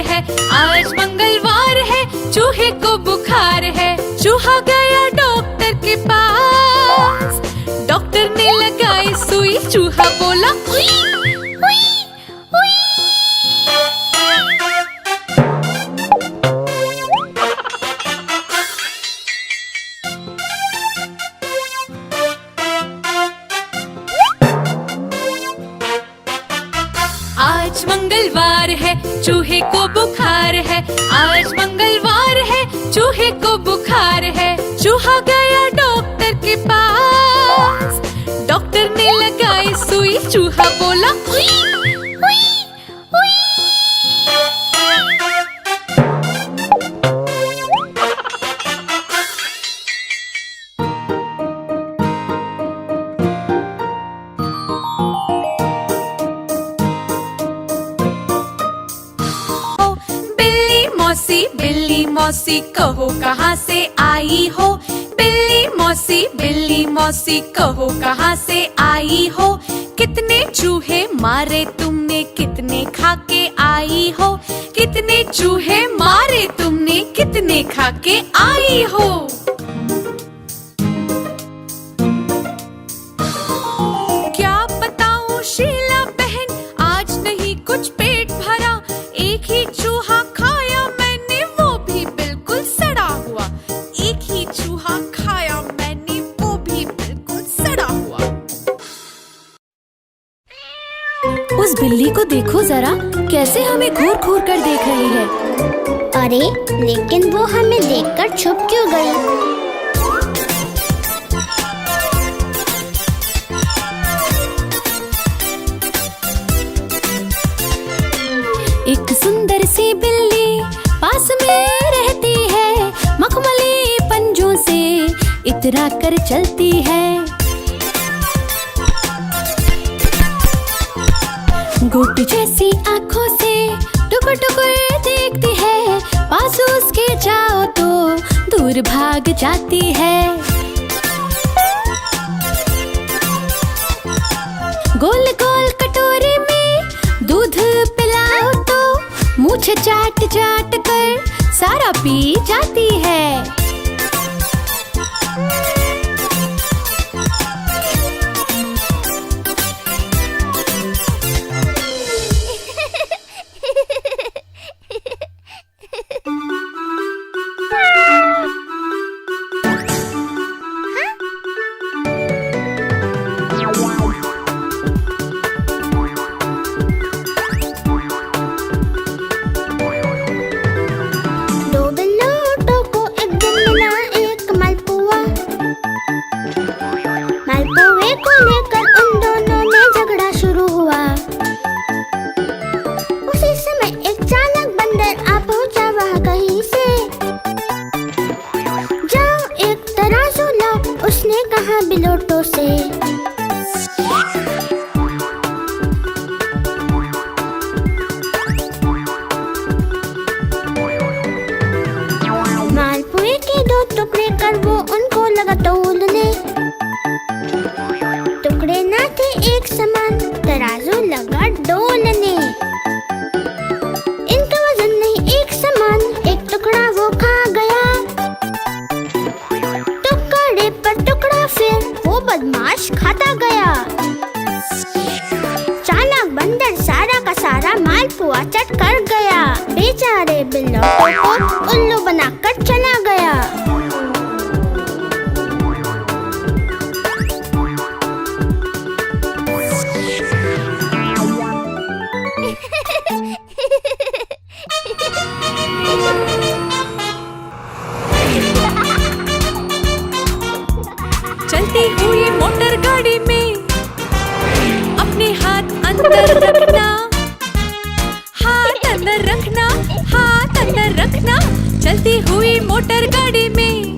है, आज मंगलवार है, चूहे को बुखार है। चूहा गया डॉक्टर के पास, डॉक्टर ने लगाई सुई, चूहा बोला उई, उई, उई। आज मंगलवार है, चूहे को बुखार है, आज मंगलवार है, चूहे को बुखार है। चूहा गया डॉक्टर के पास, डॉक्टर ने लगाई सुई, चूहा बोला उई, उई, उई। बिल्ली मौसी कहो कहाँ से आई हो, बिल्ली मौसी कहो कहाँ से आई हो। कितने चूहे मारे तुमने, कितने खा के आई हो, कितने चूहे मारे तुमने, कितने खा के आई हो। क्या बताऊं शीला बहन, आज नहीं कुछ पेट भरा, एक ही चूहा खाया मैंने, वो भी बिल्कुल सड़ा हुआ। एक ही चूहा खाया मैंने, वो भी बिल्कुल सड़ा हुआ। उस बिल्ली को देखो जरा, कैसे हमें घूर घूर कर देख रही है। अरे लेकिन वो हमें देखकर छुप क्यों गई? एक सुंदर सी बिल्ली पास में रहती है, मखमली पंजों से इतरा कर चलती है। गोटी जैसी आँखों से टुकुर टुकुर देखती है, पास उसके जाओ तो दूर भाग जाती है। गोल गोल कटोरे में दूध पिलाओ तो मूंछ चाट चाट कर सारा पी जाती है। बिलोटों से मालपुए के 2 टुकड़े कर वो उनको लगा तौलने। टुकड़े ना थे एक समान, तराजू लगा डोलने। इनका वजन नहीं एक समान, एक टुकड़ा वो खा गया, टुकड़े पर टुकड़ा फिर वो बदमाश खाता गया। चालाक बंदर सारा का सारा मालपुआ चट कर गया, बेचारे बिल्लों को उल्लू बनाकर चला गया। चलती हुई मोटर गाड़ी में अपने हाथ अंदर रखना, हाथ अंदर रखना, हाथ अंदर रखना। चलती हुई मोटर गाड़ी में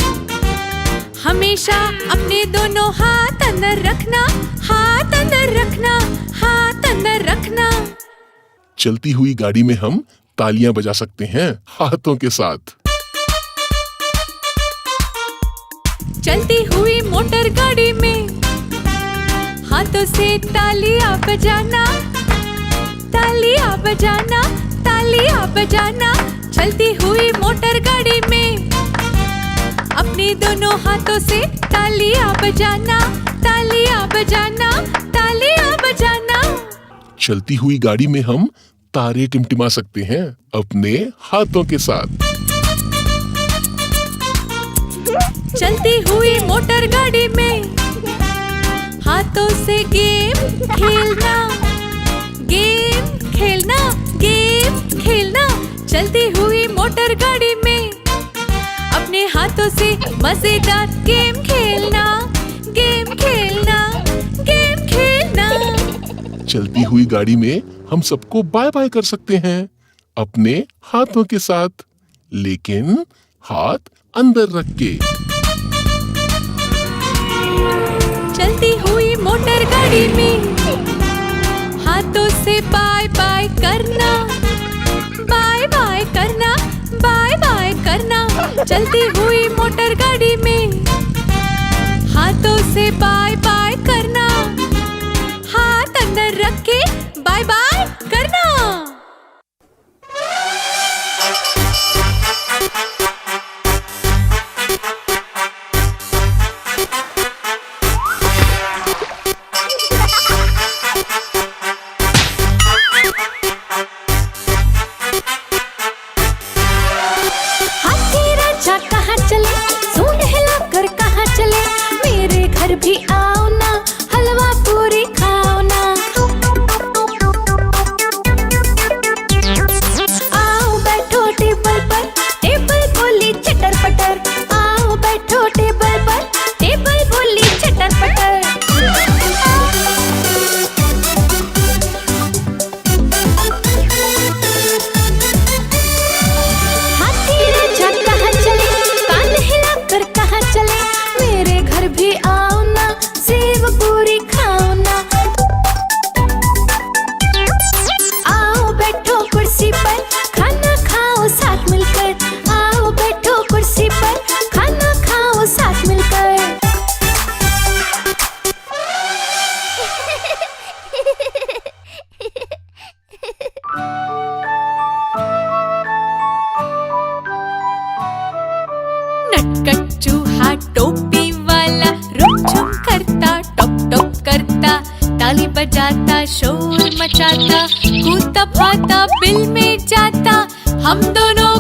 हमेशा अपने दोनों हाथ अंदर रखना, हाथ अंदर रखना, हाथ अंदर रखना। चलती हुई गाड़ी में हम तालियां बजा सकते हैं हाथों के साथ। चलती हुई मोटर गाड़ी में हाथों से तालियां बजाना, तालियां बजाना, तालियां बजाना, चलती हुई मोटर गाड़ी में अपने दोनों हाथों से तालियां बजाना, तालियां बजाना, तालियां बजाना। चलती हुई गाड़ी में हम तारे टिमटिमा सकते हैं अपने हाथों के साथ। चलती हुई मोटर गाड़ी में हाथों से गेम खेलना, गेम खेलना, गेम खेलना। चलती हुई मोटर गाड़ी में अपने हाथों से मजेदार गेम खेलना, गेम खेलना, गेम खेलना। चलती हुई गाड़ी में हम सबको बाय बाय कर सकते हैं अपने हाथों के साथ, लेकिन हाथ अंदर रख के। चलती हुई मोटर गाड़ी में हाथों से बाय बाय करना, बाय बाय करना, बाय बाय करना। चलती हुई मोटर गाड़ी में हाथों से बाय बाय करना, हाथ अंदर रख के बाय बाय करना। हाथी राजा कहाँ चले, सूंड हिलाकर कहाँ चले, मेरे घर भी आओ ना, हलवा पूरी खाओ ना। आओ बैठो टेबल पर, टेबल बोली चटर पटर। आओ बैठो टेबल पर, टेबल बोली चटर पटर। हाथी राजा कहाँ चले, कान हिलाकर कहाँ चले, मेरे घर भी आओ ना, सेव पूरी खाओ ना। आओ बैठो कुर्सी पर, खाना खाओ साथ मिलकर। आओ बैठो कुर्सी पर, खाना खाओ साथ मिलकर। नटखट चूहा टोपी वाला रुमझुम करता, टॉप टॉप करता, ताली बजाता, शोर मचाता, कूदता भागता, बिल में जाता। हम दोनों